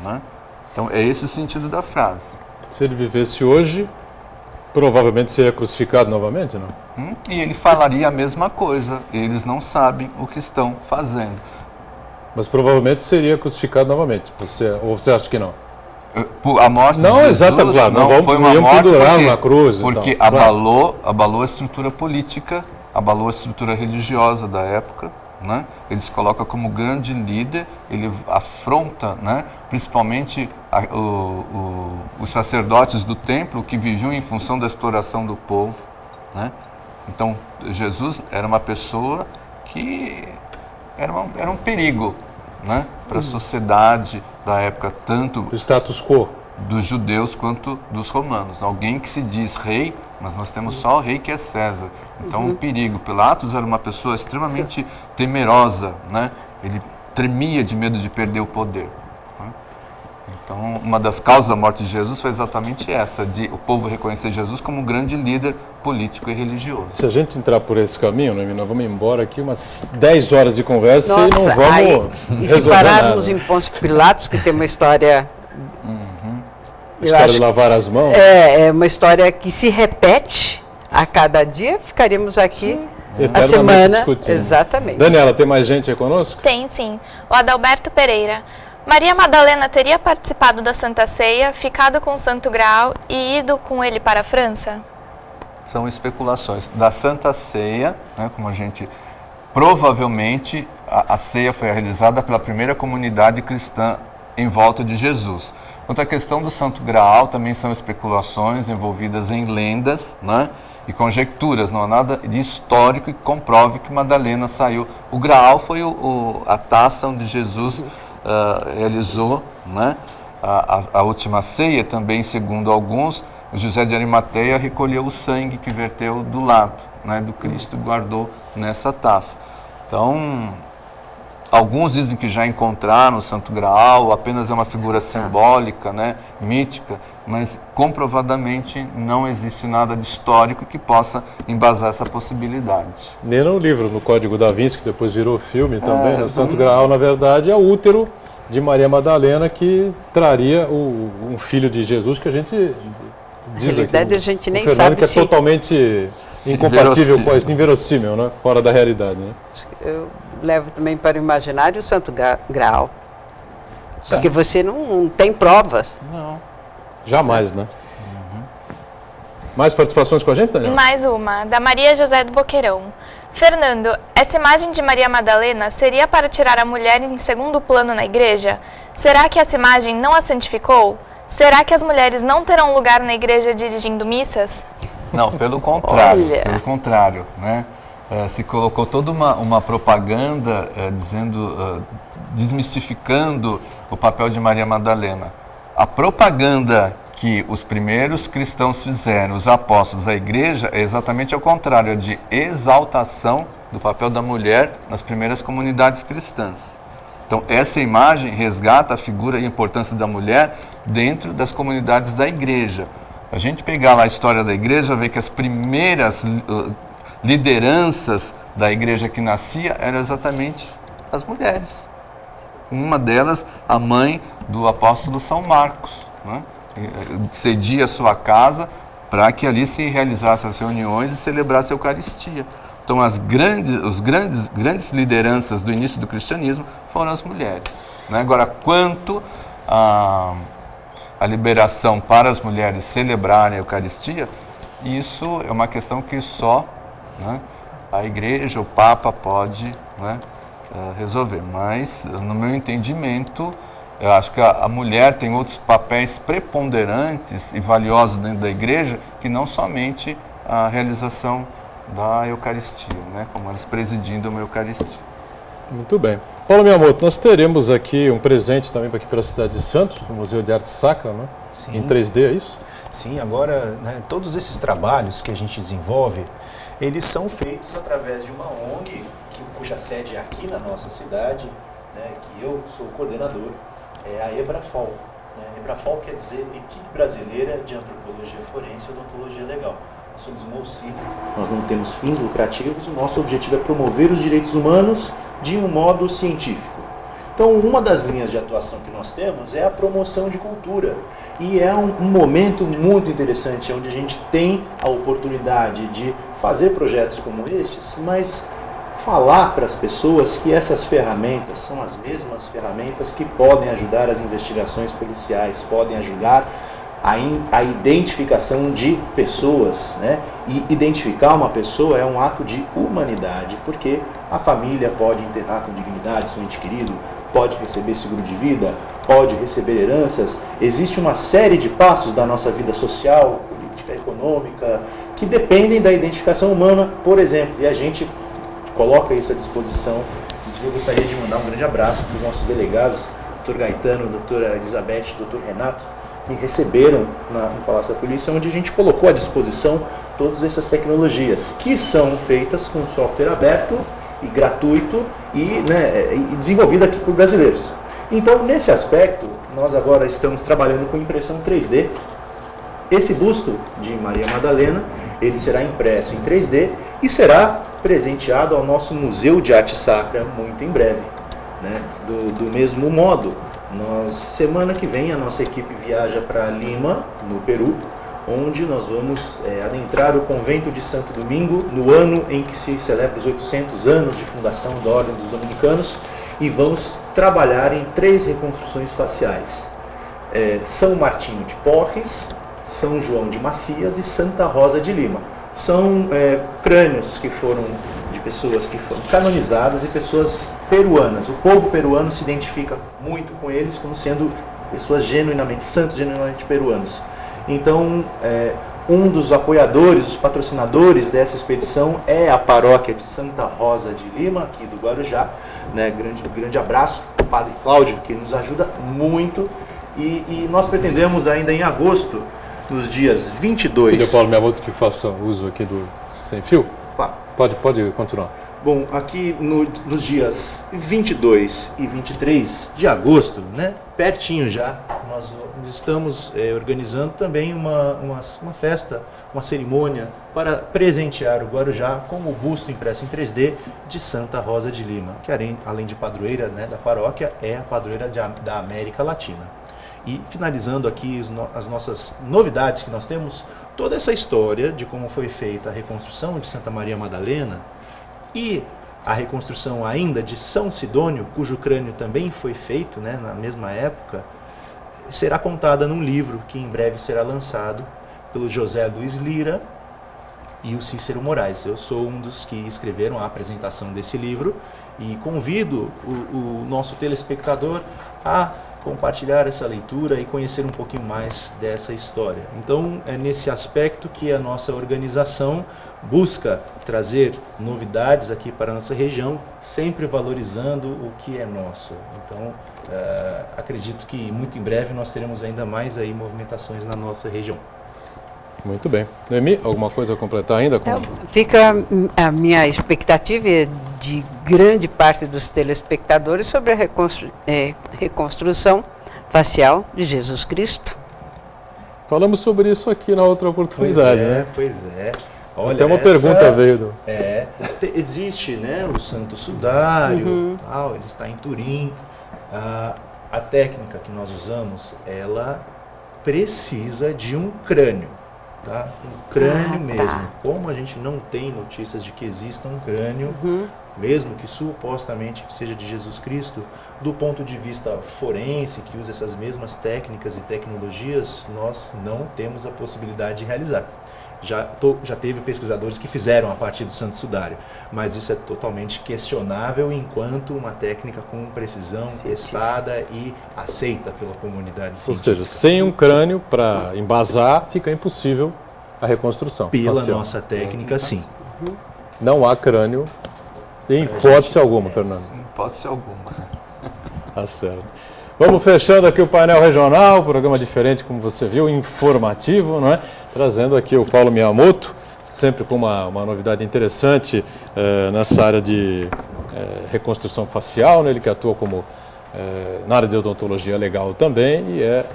né? Então, é esse o sentido da frase. Se ele vivesse hoje, provavelmente seria crucificado novamente, não? E ele falaria a mesma coisa, eles não sabem o que estão fazendo. Mas provavelmente seria crucificado novamente, ou você acha que não? A morte não, de Jesus exatamente, claro, não foi uma morte na cruz, porque então, abalou a estrutura política, abalou a estrutura religiosa da época, né? Ele se coloca como grande líder, ele afronta, né, principalmente os sacerdotes do templo que viviam em função da exploração do povo, né? Então, Jesus era uma pessoa que era um perigo, né, para a sociedade da época, tanto o status quo dos judeus quanto dos romanos. Alguém que se diz rei, mas nós temos só o rei que é César. Então, um perigo. Pilatos era uma pessoa extremamente temerosa, né? Ele tremia de medo de perder o poder, né? Então, uma das causas da morte de Jesus foi exatamente essa, de o povo reconhecer Jesus como um grande líder político e religioso. Se a gente entrar por esse caminho, Noemi, nós vamos embora aqui umas 10 horas de conversa. Nossa, e não vamos e se pararmos em Pôncio Pilatos, que tem uma história... História de lavar as mãos. É uma história que se repete a cada dia, ficaríamos aqui a semana. Discutindo. Exatamente. Daniela, tem mais gente aí conosco? Tem sim. O Adalberto Pereira. Maria Madalena teria participado da Santa Ceia, ficado com o Santo Graal e ido com ele para a França? São especulações. Da Santa Ceia, né, como a gente... Provavelmente, a ceia foi realizada pela primeira comunidade cristã em volta de Jesus. Quanto à questão do Santo Graal, também são especulações envolvidas em lendas, né, e conjecturas. Não há nada de histórico que comprove que Madalena saiu. O Graal foi a taça onde Jesus realizou, né, a última ceia. Também, segundo alguns, José de Arimateia recolheu o sangue que verteu do lado, né, do Cristo e guardou nessa taça. Então, alguns dizem que já encontraram o Santo Graal, apenas é uma figura simbólica, né, mítica, mas comprovadamente não existe nada de histórico que possa embasar essa possibilidade. Nem no livro, no Código da Vinci, que depois virou filme também, o Santo Graal, na verdade, é o útero de Maria Madalena que traria um filho de Jesus, que a gente diz aqui, a gente nem Fernando, sabe que é se... totalmente incompatível com isso, inverossímil, né? Fora da realidade, né? Eu levo também para o imaginário o Santo Graal. Porque você não tem provas. Não. Jamais, né? Mais participações com a gente, Daniela? Mais uma, da Maria José do Boqueirão. Fernando, essa imagem de Maria Madalena seria para tirar a mulher em segundo plano na igreja? Será que essa imagem não a santificou? Será que as mulheres não terão lugar na igreja dirigindo missas? Não, pelo contrário. Olha. Pelo contrário, né? Se colocou toda uma propaganda desmistificando o papel de Maria Madalena. A propaganda que os primeiros cristãos fizeram, os apóstolos, a igreja, é exatamente ao contrário, é de exaltação do papel da mulher nas primeiras comunidades cristãs. Então, essa imagem resgata a figura e a importância da mulher dentro das comunidades da igreja. A gente pegar lá a história da igreja, ver que as primeiras lideranças da igreja que nascia eram exatamente as mulheres. Uma delas, a mãe do apóstolo São Marcos, né? Cedia a sua casa para que ali se realizassem as reuniões e celebrasse a Eucaristia. Então, as grandes lideranças do início do cristianismo foram as mulheres, né? Agora, quanto a a liberação para as mulheres celebrarem a Eucaristia, isso é uma questão que só, né, a Igreja, o Papa pode, né, resolver. Mas, no meu entendimento, eu acho que a mulher tem outros papéis preponderantes e valiosos dentro da Igreja, que não somente a realização da Eucaristia, né, como elas presidindo uma Eucaristia. Muito bem. Paulo Miyamoto, nós teremos aqui um presente também para aqui para a cidade de Santos, o Museu de Arte Sacra, né? Sim. Em 3D, é isso? Sim, agora, né, todos esses trabalhos que a gente desenvolve, eles são feitos através de uma ONG, cuja sede é aqui na nossa cidade, né, que eu sou coordenador, é a EBRAFOL. Né? EBRAFOL quer dizer Equipe Brasileira de Antropologia Forense e Odontologia Legal. Nós somos uma OCIP, nós não temos fins lucrativos, o nosso objetivo é promover os direitos humanos de um modo científico. Então, uma das linhas de atuação que nós temos é a promoção de cultura. E é um momento muito interessante, onde a gente tem a oportunidade de fazer projetos como estes, mas falar para as pessoas que essas ferramentas são as mesmas ferramentas que podem ajudar as investigações policiais, podem ajudar a identificação de pessoas, né? E identificar uma pessoa é um ato de humanidade, porque a família pode enterrar com dignidade seu ente querido, pode receber seguro de vida, pode receber heranças. Existe uma série de passos da nossa vida social, política, econômica, que dependem da identificação humana, por exemplo, e a gente coloca isso à disposição. Eu gostaria de mandar um grande abraço para os nossos delegados, Dr. Gaetano, doutora Elizabeth, Dr. Renato, que receberam no Palácio da Polícia, onde a gente colocou à disposição todas essas tecnologias, que são feitas com software aberto e gratuito e desenvolvido aqui por brasileiros. Então, nesse aspecto, nós agora estamos trabalhando com impressão 3D. Esse busto de Maria Madalena, ele será impresso em 3D e será presenteado ao nosso Museu de Arte Sacra muito em breve. Né? Do mesmo modo, semana que vem, a nossa equipe viaja para Lima, no Peru, onde nós vamos adentrar o convento de Santo Domingo, no ano em que se celebra os 800 anos de fundação da Ordem dos Dominicanos, e vamos trabalhar em 3 reconstruções faciais. São Martinho de Porres, São João de Macias e Santa Rosa de Lima. São crânios que foram de pessoas que foram canonizadas e pessoas peruanas. O povo peruano se identifica muito com eles como sendo pessoas genuinamente santos, genuinamente peruanos. Então, um dos apoiadores, os patrocinadores dessa expedição é a paróquia de Santa Rosa de Lima, aqui do Guarujá. Né? Grande abraço ao Padre Cláudio, que nos ajuda muito. E nós pretendemos ainda em agosto, nos dias 22... Pedir ao Paulo Miyamoto que faça uso aqui do sem fio? Pode continuar. Bom, aqui nos dias 22 e 23 de agosto, né, pertinho já, nós estamos organizando também uma festa, uma cerimônia para presentear o Guarujá com o busto impresso em 3D de Santa Rosa de Lima, que além de padroeira, né, da paróquia, é a padroeira da América Latina. E finalizando aqui as nossas novidades que nós temos, toda essa história de como foi feita a reconstrução de Santa Maria Madalena e a reconstrução ainda de São Sidônio, cujo crânio também foi feito, né, na mesma época, será contada num livro que em breve será lançado pelo José Luiz Lira e o Cícero Moraes. Eu sou um dos que escreveram a apresentação desse livro e convido o nosso telespectador a compartilhar essa leitura e conhecer um pouquinho mais dessa história. Então, é nesse aspecto que a nossa organização busca trazer novidades aqui para a nossa região, sempre valorizando o que é nosso. Então, acredito que muito em breve nós teremos ainda mais aí movimentações na nossa região. Muito bem. Noemi, alguma coisa a completar ainda? Fica a minha expectativa de grande parte dos telespectadores sobre a reconstrução facial de Jesus Cristo. Falamos sobre isso aqui na outra oportunidade, né? Pois é. Olha, até uma pergunta veio. Existe, né, o Santo Sudário, tal, ele está em Turim. A técnica que nós usamos, ela precisa de um crânio. Tá? Um crânio mesmo. Como a gente não tem notícias de que exista um crânio, mesmo que supostamente seja de Jesus Cristo, do ponto de vista forense, que usa essas mesmas técnicas e tecnologias, nós não temos a possibilidade de realizar. Já teve pesquisadores que fizeram a partir do Santo Sudário, mas isso é totalmente questionável enquanto uma técnica com precisão testada e aceita pela comunidade científica. Ou seja, sem um crânio para embasar, fica impossível a reconstrução. Pela facial. nossa técnica, sim. Não há crânio em hipótese alguma, Fernando. Hipótese alguma. Tá certo. Vamos fechando aqui o painel regional, programa diferente, como você viu, informativo, não é? Trazendo aqui o Paulo Miyamoto, sempre com uma novidade interessante nessa área de reconstrução facial, né? Ele que atua como na área de odontologia legal também e é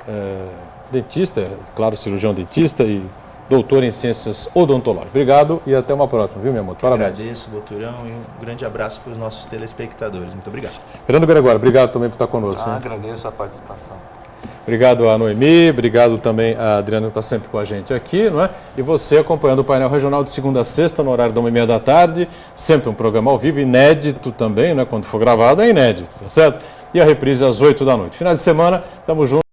dentista, claro, cirurgião dentista e doutor em ciências odontológicas. Obrigado e até uma próxima, viu, Miyamoto? Parabéns. Agradeço, doutorão, e um grande abraço para os nossos telespectadores. Muito obrigado. Fernando Gregório, obrigado também por estar conosco. Agradeço a participação. Obrigado a Noemi, obrigado também a Adriana que está sempre com a gente aqui, não é? E você acompanhando o painel regional de segunda a sexta, no horário da 1h30, sempre um programa ao vivo, inédito também, né? Quando for gravado é inédito, tá certo? E a reprise às 8 da noite. Final de semana, estamos juntos.